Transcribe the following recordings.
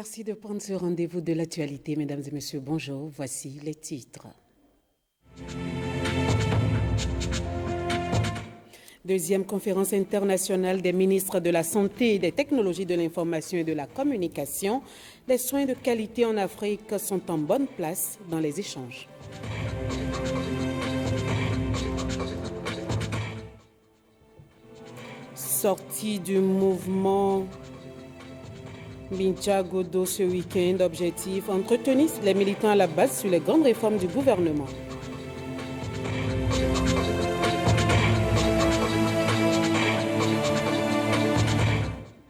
Merci de prendre ce rendez-vous de l'actualité, mesdames et messieurs. Bonjour, voici les titres. Deuxième conférence internationale des ministres de la Santé, des technologies de l'information et de la communication. Les soins de qualité en Afrique sont en bonne place dans les échanges. Sortie du mouvement Bincha Godo ce week-end, objectif entretenir les militants à la base sur les grandes réformes du gouvernement.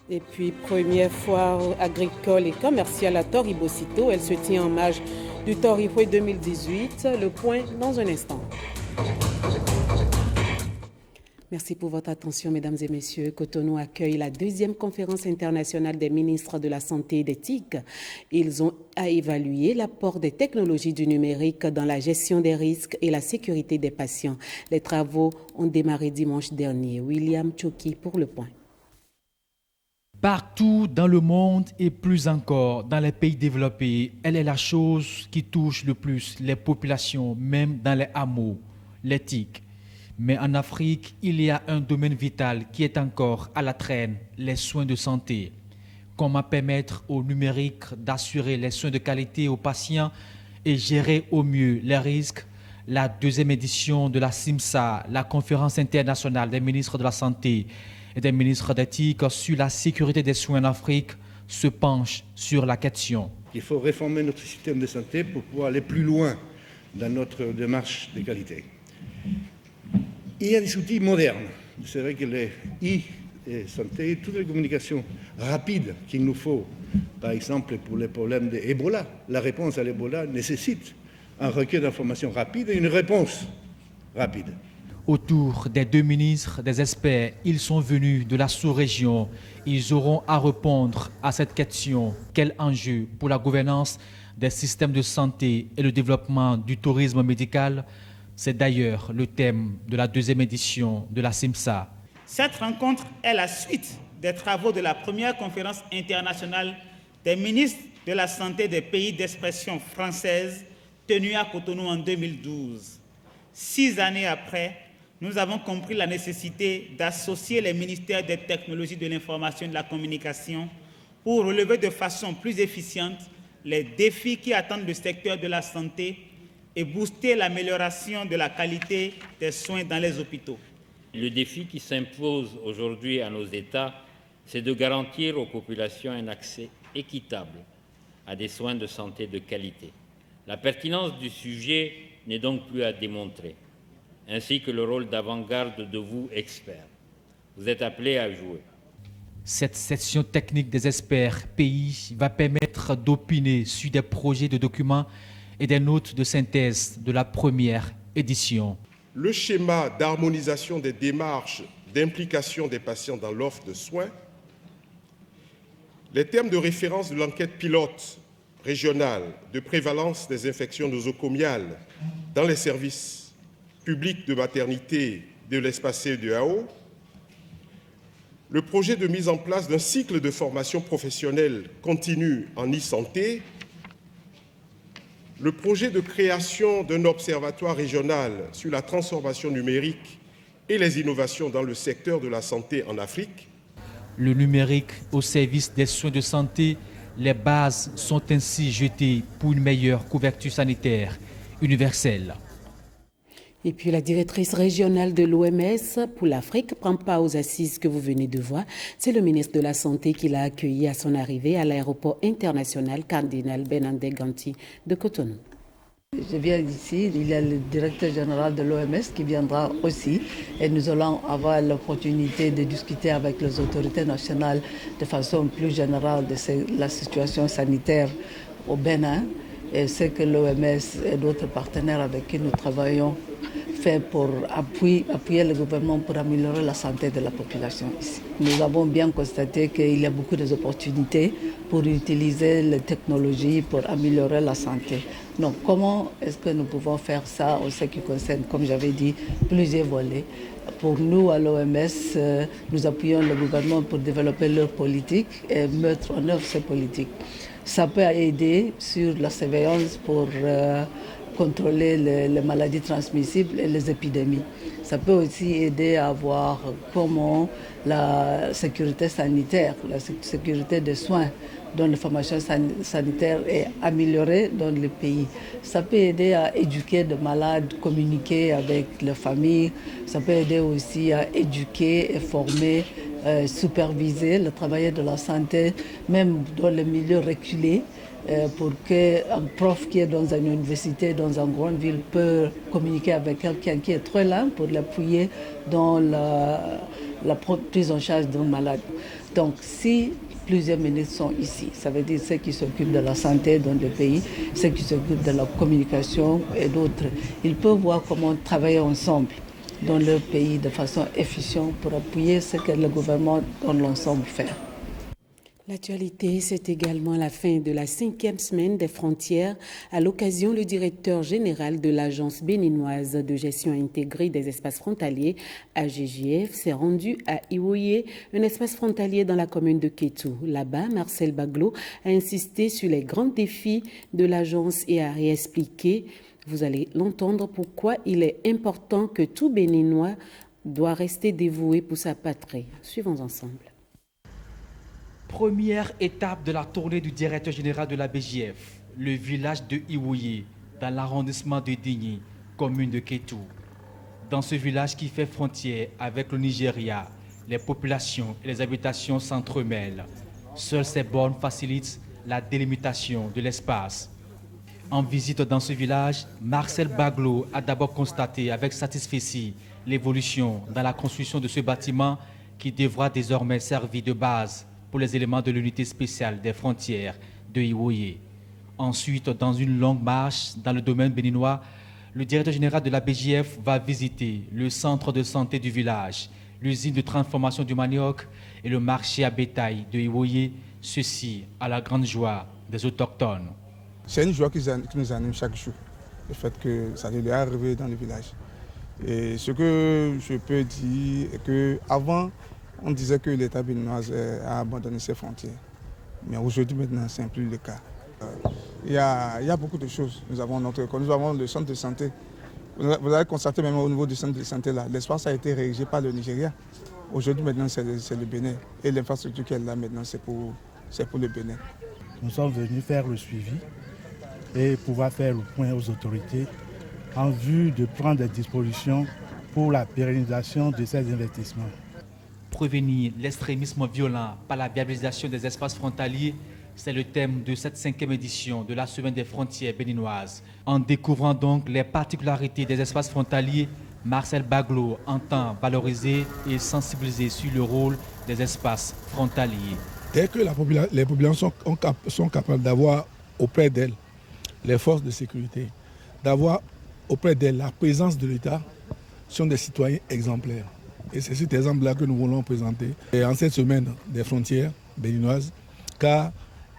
Et puis, première foire agricole et commerciale à Toribocito. Elle se tient en marge du Torifoué 2018. Le point dans un instant. Merci pour votre attention, mesdames et messieurs. Cotonou accueille la deuxième conférence internationale des ministres de la Santé et d'éthique. Ils ont à évaluer l'apport des technologies du numérique dans la gestion des risques et la sécurité des patients. Les travaux ont démarré dimanche dernier. William Choki pour le point. Partout dans le monde et plus encore dans les pays développés, elle est la chose qui touche le plus les populations, même dans les hameaux, l'éthique. Mais en Afrique, il y a un domaine vital qui est encore à la traîne, les soins de santé. Comment permettre au numérique d'assurer les soins de qualité aux patients et gérer au mieux les risques? La deuxième édition de la CIMSA, la conférence internationale des ministres de la Santé et des ministres d'éthique sur la sécurité des soins en Afrique, se penche sur la question. Il faut réformer notre système de santé pour pouvoir aller plus loin dans notre démarche de qualité. Il y a des outils modernes. C'est vrai que les e-santé, toutes les communications rapides qu'il nous faut, par exemple pour les problèmes d'Ebola, la réponse à l'Ebola nécessite un recueil d'informations rapide et une réponse rapide. Autour des deux ministres, des experts, ils sont venus de la sous-région. Ils auront à répondre à cette question. Quel enjeu pour la gouvernance des systèmes de santé et le développement du tourisme médical? C'est d'ailleurs le thème de la deuxième édition de la CIMSA. Cette rencontre est la suite des travaux de la première conférence internationale des ministres de la Santé des pays d'expression française tenue à Cotonou en 2012. 6 années après, nous avons compris la nécessité d'associer les ministères des technologies de l'information et de la communication pour relever de façon plus efficiente les défis qui attendent le secteur de la santé et booster l'amélioration de la qualité des soins dans les hôpitaux. Le défi qui s'impose aujourd'hui à nos États, c'est de garantir aux populations un accès équitable à des soins de santé de qualité. La pertinence du sujet n'est donc plus à démontrer, ainsi que le rôle d'avant-garde de vous, experts. Vous êtes appelés à jouer. Cette session technique des experts pays va permettre d'opiner sur des projets de documents et des notes de synthèse de la première édition. Le schéma d'harmonisation des démarches d'implication des patients dans l'offre de soins, les termes de référence de l'enquête pilote régionale de prévalence des infections nosocomiales dans les services publics de maternité de l'espace CEDEAO, le projet de mise en place d'un cycle de formation professionnelle continue en e-santé, le projet de création d'un observatoire régional sur la transformation numérique et les innovations dans le secteur de la santé en Afrique. Le numérique au service des soins de santé, les bases sont ainsi jetées pour une meilleure couverture sanitaire universelle. Et puis la directrice régionale de l'OMS pour l'Afrique prend part aux assises que vous venez de voir. C'est le ministre de la Santé qui l'a accueilli à son arrivée à l'aéroport international Cardinal Bernardin Ganti de Cotonou. Je viens d'ici, il y a le directeur général de l'OMS qui viendra aussi et nous allons avoir l'opportunité de discuter avec les autorités nationales de façon plus générale de la situation sanitaire au Bénin. Et c'est que l'OMS et d'autres partenaires avec qui nous travaillons fait pour appuyer le gouvernement pour améliorer la santé de la population ici. Nous avons bien constaté qu'il y a beaucoup d'opportunités pour utiliser les technologies pour améliorer la santé. Donc comment est-ce que nous pouvons faire ça en ce qui concerne, comme j'avais dit, plusieurs volets? Pour nous, à l'OMS, nous appuyons le gouvernement pour développer leur politique et mettre en œuvre ces politiques. Ça peut aider sur la surveillance pour contrôler les maladies transmissibles et les épidémies. Ça peut aussi aider à voir comment la sécurité sanitaire, la sécurité des soins dans l'information sanitaire est améliorée dans le pays. Ça peut aider à éduquer les malades, communiquer avec les familles. Ça peut aider aussi à éduquer et former, superviser le travail de la santé, même dans les milieux reculés, pour qu'un prof qui est dans une université, dans une grande ville, peut communiquer avec quelqu'un qui est très loin pour l'appuyer dans la prise en charge d'un malade. Donc, si plusieurs ministres sont ici, ça veut dire ceux qui s'occupent de la santé dans le pays, ceux qui s'occupent de la communication et d'autres, ils peuvent voir comment travailler ensemble dans leur pays de façon efficiente pour appuyer ce que le gouvernement dans l'ensemble fait. L'actualité, c'est également la fin de la 5e semaine des frontières. À l'occasion, le directeur général de l'Agence béninoise de gestion intégrée des espaces frontaliers, AGJF, s'est rendu à Iwoyé, un espace frontalier dans la commune de Kétou. Là-bas, Marcel Baglo a insisté sur les grands défis de l'agence et a réexpliqué, vous allez l'entendre, pourquoi il est important que tout Béninois doit rester dévoué pour sa patrie. Suivons ensemble. Première étape de la tournée du directeur général de la BJF, le village de Iwoyé, dans l'arrondissement de Digny, commune de Kétou. Dans ce village qui fait frontière avec le Nigeria, les populations et les habitations s'entremêlent. Seules ces bornes facilitent la délimitation de l'espace. En visite dans ce village, Marcel Baglo a d'abord constaté avec satisfaction l'évolution dans la construction de ce bâtiment qui devra désormais servir de base pour les éléments de l'unité spéciale des frontières de Iwoyé. Ensuite, dans une longue marche dans le domaine béninois, le directeur général de la BJF va visiter le centre de santé du village, l'usine de transformation du manioc et le marché à bétail de Iwoyé, ceci à la grande joie des autochtones. C'est une joie qui nous anime chaque jour, le fait que ça lui est arrivé dans le village. Et ce que je peux dire est qu'avant, on disait que l'État béninois a abandonné ses frontières. Mais aujourd'hui, maintenant, ce n'est plus le cas. Il y a beaucoup de choses. Nous avons notre école, nous avons le centre de santé. Vous avez constaté même au niveau du centre de santé, là, l'espace a été rédigé par le Nigeria. Aujourd'hui, maintenant, c'est le Bénin. Et l'infrastructure qu'elle a maintenant, c'est pour le Bénin. Nous sommes venus faire le suivi et pouvoir faire le point aux autorités en vue de prendre des dispositions pour la pérennisation de ces investissements. Prévenir l'extrémisme violent par la viabilisation des espaces frontaliers, c'est le thème de cette 5e édition de la Semaine des frontières béninoises. En découvrant donc les particularités des espaces frontaliers, Marcel Baglo entend valoriser et sensibiliser sur le rôle des espaces frontaliers. Dès que les populations sont capables d'avoir auprès d'elles les forces de sécurité, d'avoir auprès d'elles la présence de l'État, sont des citoyens exemplaires. Et c'est cet exemple-là que nous voulons présenter en cette semaine des frontières béninoises, car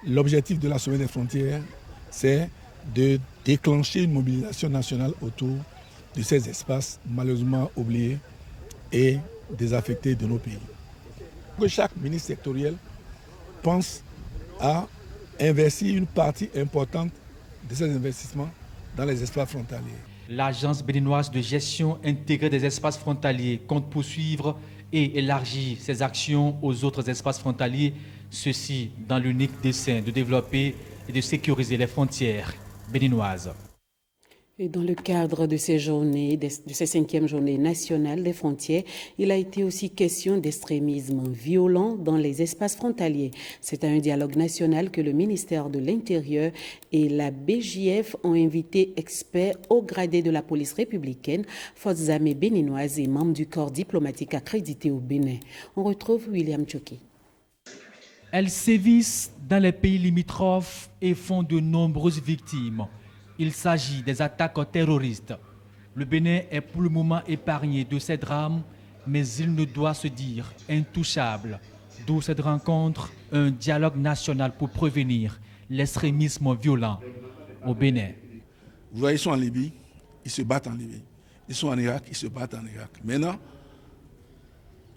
l'objectif de la semaine des frontières, c'est de déclencher une mobilisation nationale autour de ces espaces malheureusement oubliés et désaffectés de nos pays. Que chaque ministre sectoriel pense à investir une partie importante de ces investissements dans les espaces frontaliers. L'Agence béninoise de gestion intégrée des espaces frontaliers compte poursuivre et élargir ses actions aux autres espaces frontaliers, ceci dans l'unique dessein de développer et de sécuriser les frontières béninoises. Et dans le cadre de ces journées, de ces 5e journées nationales des frontières, il a été aussi question d'extrémisme violent dans les espaces frontaliers. C'est à un dialogue national que le ministère de l'Intérieur et la BJF ont invité experts haut gradés de la police républicaine, forces armées béninoises et membres du corps diplomatique accrédité au Bénin. On retrouve William Tchoki. Elles sévissent dans les pays limitrophes et font de nombreuses victimes. Il s'agit des attaques terroristes. Le Bénin est pour le moment épargné de ces drames, mais il ne doit se dire intouchable. D'où cette rencontre, un dialogue national pour prévenir l'extrémisme violent au Bénin. Vous voyez, ils sont en Libye, ils se battent en Libye. Ils sont en Irak, ils se battent en Irak. Maintenant,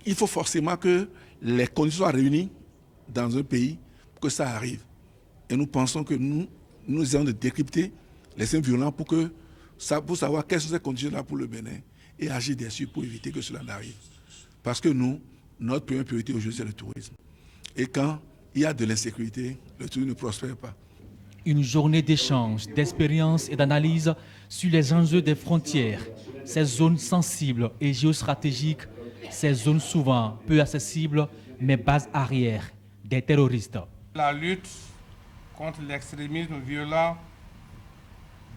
il faut forcément que les conditions soient réunies dans un pays pour que ça arrive. Et nous pensons que nous essayons de décrypter les signes violents pour savoir quelles sont ces conditions-là pour le Bénin et agir dessus pour éviter que cela n'arrive. Parce que notre première priorité aujourd'hui, c'est le tourisme. Et quand il y a de l'insécurité, le tourisme ne prospère pas. Une journée d'échange, d'expérience et d'analyse sur les enjeux des frontières, ces zones sensibles et géostratégiques, ces zones souvent peu accessibles, mais base arrière des terroristes. La lutte contre l'extrémisme violent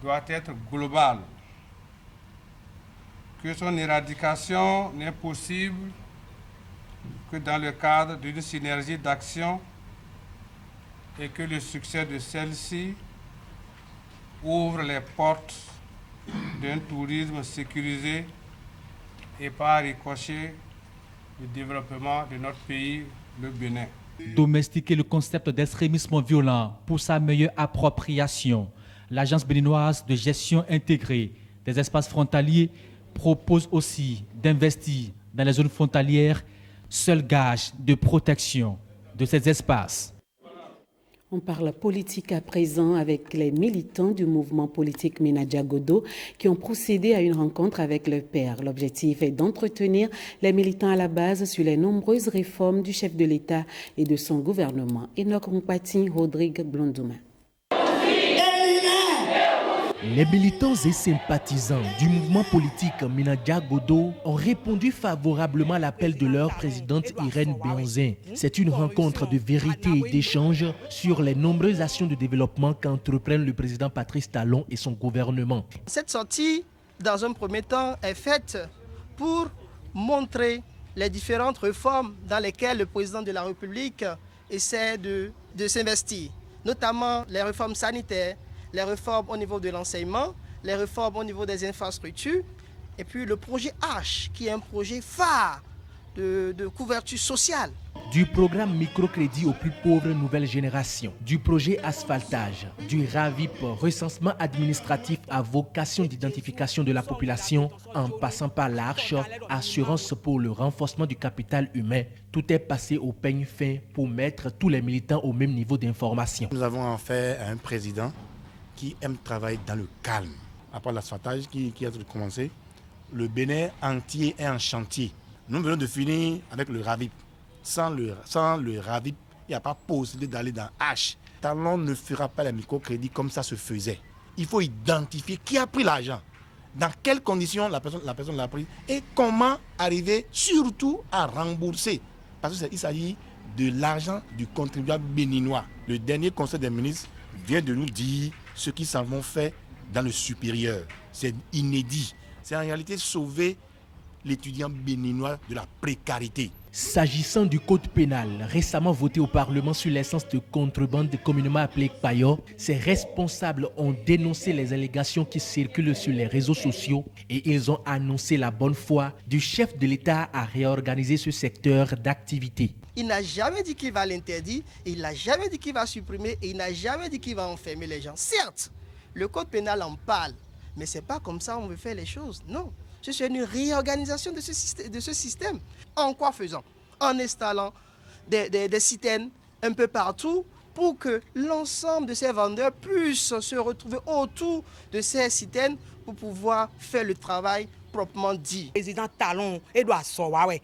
doit être globale, que son éradication n'est possible que dans le cadre d'une synergie d'action et que le succès de celle-ci ouvre les portes d'un tourisme sécurisé et par ricochet le développement de notre pays, le Bénin. Domestiquer le concept d'extrémisme violent pour sa meilleure appropriation, l'Agence béninoise de gestion intégrée des espaces frontaliers propose aussi d'investir dans les zones frontalières, seul gage de protection de ces espaces. On parle politique à présent avec les militants du mouvement politique Minadia Godo qui ont procédé à une rencontre avec le père. L'objectif est d'entretenir les militants à la base sur les nombreuses réformes du chef de l'État et de son gouvernement. Enoch Mpati, Rodrigue Blondouma. Les militants et sympathisants du mouvement politique Minadia Godo ont répondu favorablement à l'appel de leur présidente Irène Béonzin. C'est une rencontre de vérité et d'échange sur les nombreuses actions de développement qu'entreprennent le président Patrice Talon et son gouvernement. Cette sortie, dans un premier temps, est faite pour montrer les différentes réformes dans lesquelles le président de la République essaie de s'investir, notamment les réformes sanitaires, les réformes au niveau de l'enseignement, les réformes au niveau des infrastructures, et puis le projet H, qui est un projet phare de couverture sociale. Du programme microcrédit aux plus pauvres nouvelle génération, du projet asphaltage, du RAVIP, recensement administratif à vocation d'identification de la population, en passant par l'Arche, assurance pour le renforcement du capital humain, tout est passé au peigne fin pour mettre tous les militants au même niveau d'information. Nous avons affaire à un président qui aime travailler dans le calme. Après l'asphaltage qui a commencé, le Bénin entier est en chantier. Nous venons de finir avec le RAVIP. Sans le RAVIP, il n'y a pas possibilité d'aller dans H. Talon ne fera pas les microcrédits comme ça se faisait. Il faut identifier qui a pris l'argent, dans quelles conditions la personne l'a pris et comment arriver surtout à rembourser. Parce qu'il s'agit de l'argent du contribuable béninois. Le dernier conseil des ministres vient de nous dire ce qu'ils s'en vont faire dans le supérieur. C'est inédit. C'est en réalité sauver l'étudiant béninois de la précarité. S'agissant du code pénal, récemment voté au Parlement sur l'essence de contrebande communément appelée Payo, ses responsables ont dénoncé les allégations qui circulent sur les réseaux sociaux et ils ont annoncé la bonne foi du chef de l'État à réorganiser ce secteur d'activité. Il n'a jamais dit qu'il va l'interdire, il n'a jamais dit qu'il va supprimer et il n'a jamais dit qu'il va enfermer les gens. Certes, le code pénal en parle, mais ce n'est pas comme ça qu'on veut faire les choses, non. C'est une réorganisation de ce système. En quoi faisant? En installant des citernes un peu partout pour que l'ensemble de ces vendeurs puissent se retrouver autour de ces citernes pour pouvoir faire le travail proprement dit. Président Talon, Edouard Sowawe,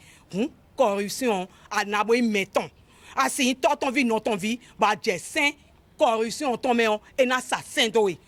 corruption, anaboy mettons. Asi ton vie non ton vie, ba jessin, corruption ton meon, et assassin doé.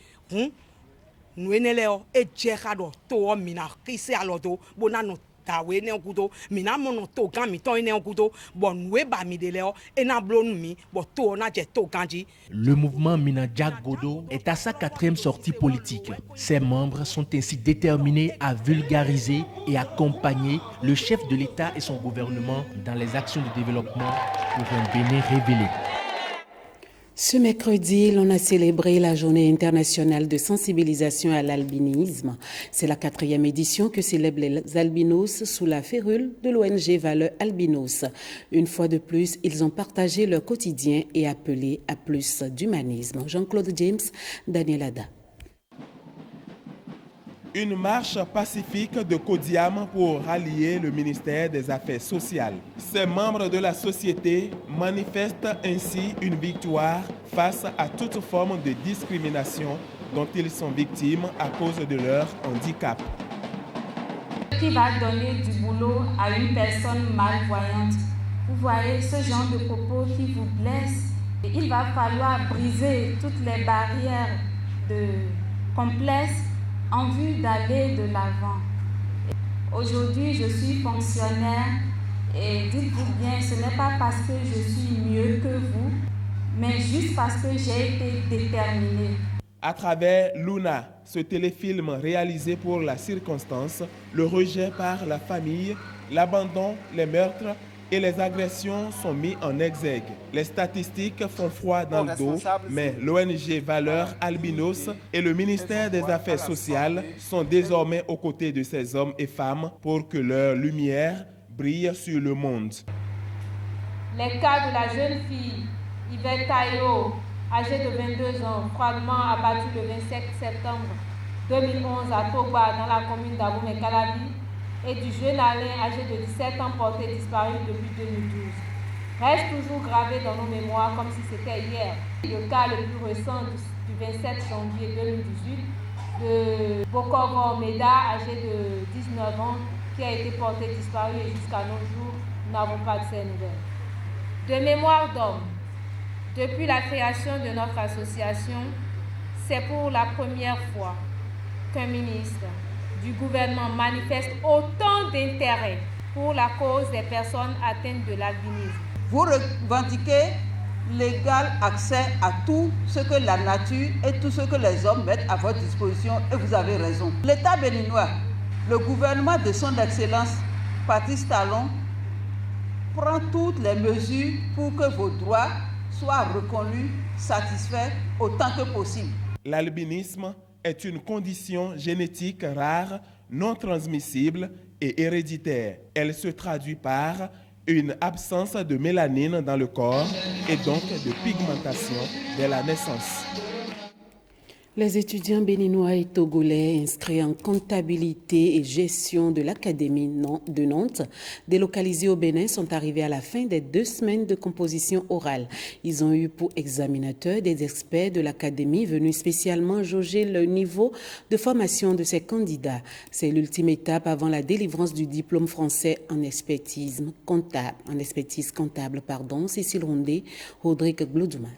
Nous eneleo e jekado to mina kise alodo bonano tawe ne okudo mina mono to gan mi ton ne okudo bon nous ba mi deleo e na blonu mi bo to na je to ganji. Le mouvement Minadia Godo est à sa 4e sortie politique. Ses membres sont ainsi déterminés à vulgariser et accompagner le chef de l'État et son gouvernement dans les actions de développement pour un Bénin révélé. Ce mercredi, l'on a célébré la journée internationale de sensibilisation à l'albinisme. C'est la 4e édition que célèbrent les albinos sous la férule de l'ONG Valeurs Albinos. Une fois de plus, ils ont partagé leur quotidien et appelé à plus d'humanisme. Jean-Claude James, Daniel Ada. Une marche pacifique de Kodiam pour rallier le ministère des Affaires sociales. Ces membres de la société manifestent ainsi une victoire face à toute forme de discrimination dont ils sont victimes à cause de leur handicap. Qui va donner du boulot à une personne malvoyante? Vous voyez ce genre de propos qui vous blessent. Il va falloir briser toutes les barrières complexes en vue d'aller de l'avant. Aujourd'hui, je suis fonctionnaire et dites-vous bien, ce n'est pas parce que je suis mieux que vous, mais juste parce que j'ai été déterminée. À travers Luna, ce téléfilm réalisé pour la circonstance, le rejet par la famille, l'abandon, les meurtres et les agressions sont mis en exergue. Les statistiques font froid dans le dos, mais l'ONG Valeurs Albinos et le ministère des Affaires sociales sont désormais aux côtés de ces hommes et femmes pour que leur lumière brille sur le monde. Les cas de la jeune fille Yvette Tayo, âgée de 22 ans, froidement abattue le 27 septembre 2011 à Togba, dans la commune d'Abomey-Calavi, et du jeune Alain âgé de 17 ans porté disparu depuis 2012. Reste toujours gravé dans nos mémoires comme si c'était hier. Le cas le plus récent du 27 janvier 2018 de Bokoro Meda, âgé de 19 ans, qui a été porté disparu et jusqu'à nos jours, nous n'avons pas de ses nouvelles. De mémoire d'homme, depuis la création de notre association, c'est pour la première fois qu'un ministre du gouvernement manifeste autant d'intérêt pour la cause des personnes atteintes de l'albinisme. Vous revendiquez l'égal accès à tout ce que la nature et tout ce que les hommes mettent à votre disposition et vous avez raison. L'État béninois, le gouvernement de son Excellence Patrice Talon prend toutes les mesures pour que vos droits soient reconnus, satisfaits autant que possible. L'albinisme est une condition génétique rare, non transmissible et héréditaire. Elle se traduit par une absence de mélanine dans le corps et donc de pigmentation dès la naissance. Les étudiants béninois et togolais inscrits en comptabilité et gestion de l'Académie de Nantes, délocalisés au Bénin, sont arrivés à la fin des 2 semaines de composition orale. Ils ont eu pour examinateurs des experts de l'Académie venus spécialement jauger le niveau de formation de ces candidats. C'est l'ultime étape avant la délivrance du diplôme français en expertise comptable. Cécile Rondé, Rodrigue Gloudouman.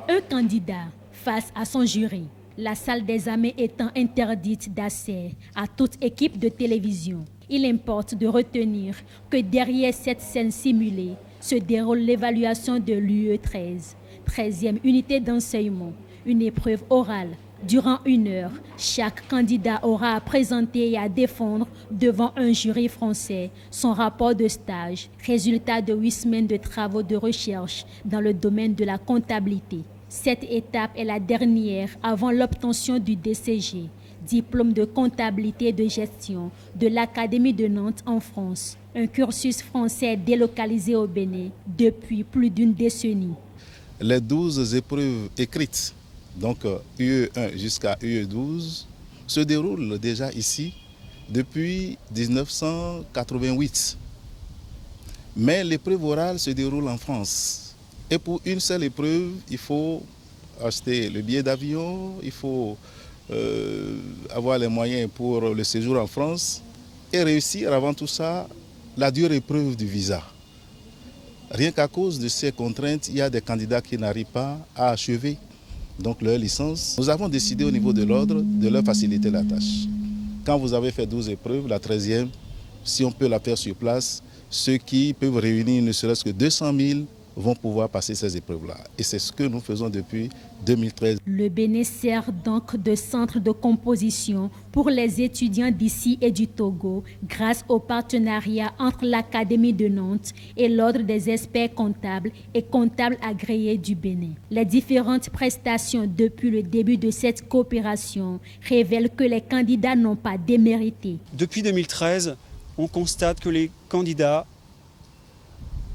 Un candidat face à son jury, la salle d'examen étant interdite d'accès à toute équipe de télévision. Il importe de retenir que derrière cette scène simulée se déroule l'évaluation de l'UE 13, 13e unité d'enseignement, une épreuve orale. Durant 1 heure, chaque candidat aura à présenter et à défendre devant un jury français son rapport de stage, résultat de 8 semaines de travaux de recherche dans le domaine de la comptabilité. Cette étape est la dernière avant l'obtention du DCG, diplôme de comptabilité et de gestion de l'Académie de Nantes en France, un cursus français délocalisé au Bénin depuis plus d'1 décennie. Les 12 épreuves écrites, donc UE1 jusqu'à UE12, se déroulent déjà ici depuis 1988. Mais l'épreuve orale se déroule en France. Et pour une seule épreuve, il faut acheter le billet d'avion, il faut avoir les moyens pour le séjour en France et réussir avant tout ça la dure épreuve du visa. Rien qu'à cause de ces contraintes, il y a des candidats qui n'arrivent pas à achever donc leur licence. Nous avons décidé au niveau de l'ordre de leur faciliter la tâche. Quand vous avez fait 12 épreuves, la 13e, si on peut la faire sur place, ceux qui peuvent réunir ne serait-ce que 200 000 vont pouvoir passer ces épreuves-là. Et c'est ce que nous faisons depuis 2013. Le Bénin sert donc de centre de composition pour les étudiants d'ici et du Togo grâce au partenariat entre l'Académie de Nantes et l'Ordre des experts comptables et comptables agréés du Bénin. Les différentes prestations depuis le début de cette coopération révèlent que les candidats n'ont pas démérité. Depuis 2013, on constate que les candidats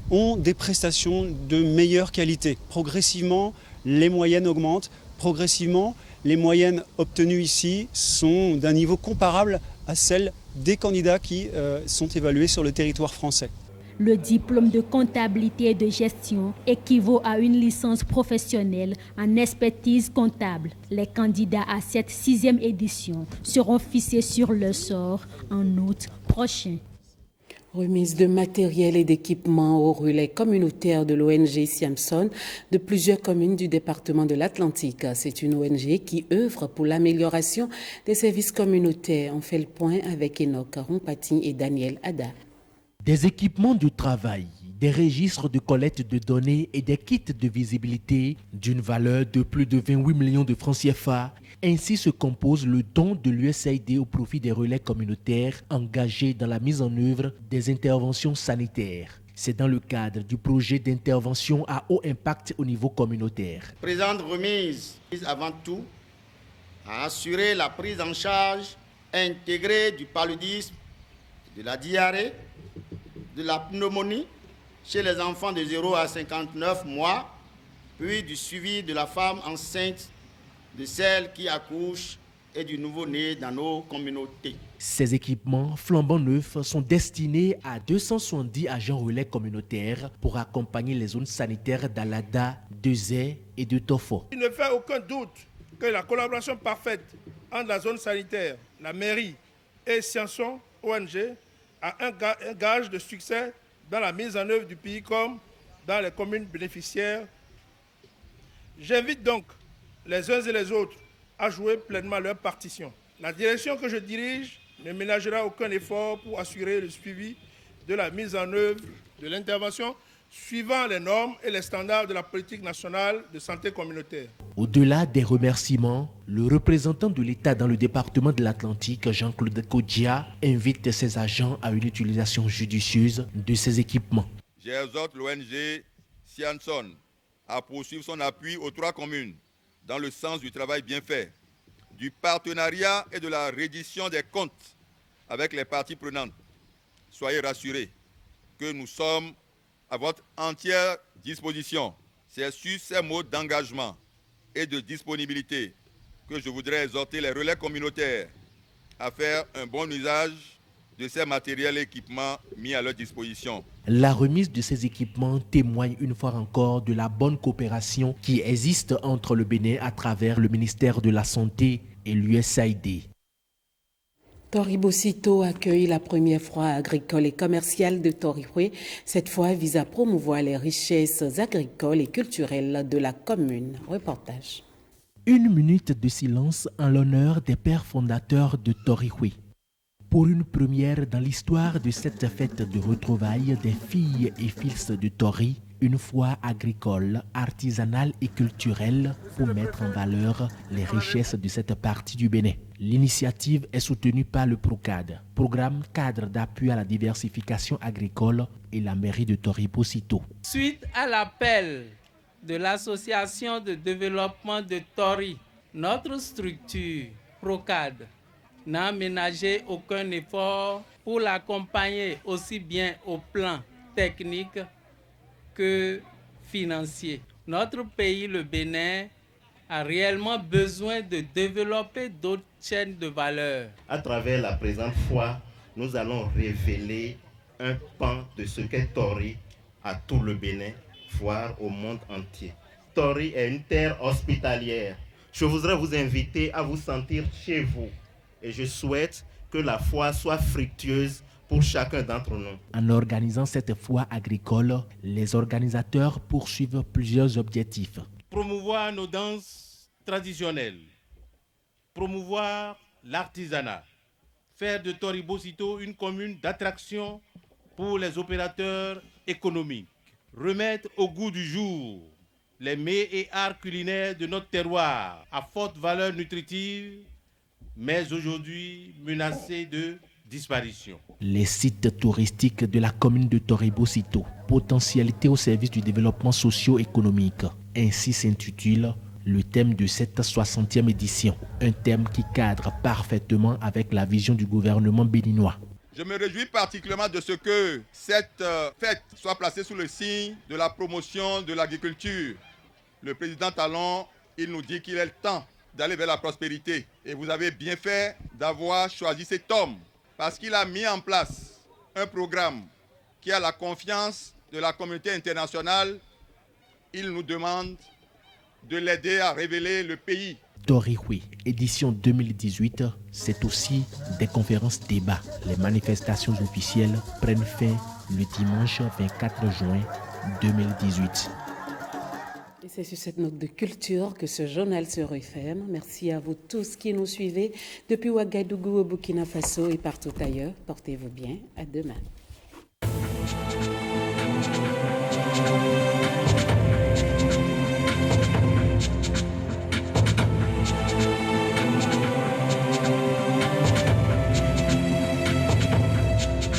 ont des prestations de meilleure qualité. Progressivement, les moyennes augmentent progressivement, les moyennes obtenues ici sont d'un niveau comparable à celles des candidats qui sont évalués sur le territoire français. Le diplôme de comptabilité et de gestion équivaut à une licence professionnelle en expertise comptable. Les candidats à cette 6e édition seront fixés sur le sort en août prochain. Remise de matériel et d'équipements au relais communautaire de l'ONG Siamson de plusieurs communes du département de l'Atlantique. C'est une ONG qui œuvre pour l'amélioration des services communautaires. On fait le point avec Enoch Rompati et Daniel Ada. Des équipements de travail, des registres de collecte de données et des kits de visibilité d'une valeur de plus de 28 millions de francs CFA. Ainsi se compose le don de l'USAID au profit des relais communautaires engagés dans la mise en œuvre des interventions sanitaires. C'est dans le cadre du projet d'intervention à haut impact au niveau communautaire. Présente remise vise avant tout à assurer la prise en charge intégrée du paludisme, de la diarrhée, de la pneumonie chez les enfants de 0 à 59 mois, puis du suivi de la femme enceinte, de celle qui accouche et du nouveau-né dans nos communautés. Ces équipements flambant neufs sont destinés à 270 agents relais communautaires pour accompagner les zones sanitaires d'Alada, de Zé et de Tofo. Il ne fait aucun doute que la collaboration parfaite entre la zone sanitaire, la mairie et Siamson ONG a un gage de succès dans la mise en œuvre du pays comme dans les communes bénéficiaires. J'invite donc les uns et les autres à jouer pleinement leur partition. La direction que je dirige ne ménagera aucun effort pour assurer le suivi de la mise en œuvre de l'intervention suivant les normes et les standards de la politique nationale de santé communautaire. Au-delà des remerciements, le représentant de l'État dans le département de l'Atlantique, Jean-Claude Kodja, invite ses agents à une utilisation judicieuse de ces équipements. J'exhorte l'ONG Siamson à poursuivre son appui aux 3 communes dans le sens du travail bien fait, du partenariat et de la reddition des comptes avec les parties prenantes. Soyez rassurés que nous sommes à votre entière disposition. C'est sur ces mots d'engagement et de disponibilité que je voudrais exhorter les relais communautaires à faire un bon usage de ces matériels et équipements mis à leur disposition. La remise de ces équipements témoigne une fois encore de la bonne coopération qui existe entre le Bénin à travers le ministère de la Santé et l'USAID. Toribosito accueille la première foire agricole et commerciale de Torihue. Cette fois vise à promouvoir les richesses agricoles et culturelles de la commune. Reportage. 1 minute de silence en l'honneur des pères fondateurs de Torihue. Pour une première dans l'histoire de cette fête de retrouvailles des filles et fils de Tori, une foire agricole, artisanale et culturelle pour mettre en valeur les richesses de cette partie du Bénin. L'initiative est soutenue par le PROCAD, Programme cadre d'appui à la diversification agricole, et la mairie de Toribosito. Suite à l'appel de l'association de développement de Tori, notre structure PROCAD n'a ménagé aucun effort pour l'accompagner aussi bien au plan technique que financier. Notre pays, le Bénin, a réellement besoin de développer d'autres chaînes de valeur. À travers la présente foire, nous allons révéler un pan de ce qu'est Tori à tout le Bénin, voire au monde entier. Tori est une terre hospitalière. Je voudrais vous inviter à vous sentir chez vous. Et je souhaite que la foire soit fructueuse pour chacun d'entre nous. En organisant cette foire agricole, les organisateurs poursuivent plusieurs objectifs. Promouvoir nos danses traditionnelles, promouvoir l'artisanat, faire de Toribosito une commune d'attraction pour les opérateurs économiques, remettre au goût du jour les mets et arts culinaires de notre terroir à forte valeur nutritive, mais aujourd'hui menacés de disparition. Les sites touristiques de la commune de Toribosito, potentialité au service du développement socio-économique. Ainsi s'intitule le thème de cette 60e édition. Un thème qui cadre parfaitement avec la vision du gouvernement béninois. Je me réjouis particulièrement de ce que cette fête soit placée sous le signe de la promotion de l'agriculture. Le président Talon il nous dit qu'il est le temps d'aller vers la prospérité. Et vous avez bien fait d'avoir choisi cet homme parce qu'il a mis en place un programme qui a la confiance de la communauté internationale. Il nous demande de l'aider à révéler le pays. Torihui, édition 2018, c'est aussi des conférences débats. Les manifestations officielles prennent fin le dimanche 24 juin 2018. Et c'est sur cette note de culture que ce journal se referme. Merci à vous tous qui nous suivez depuis Ouagadougou au Burkina Faso et partout ailleurs. Portez-vous bien. À demain.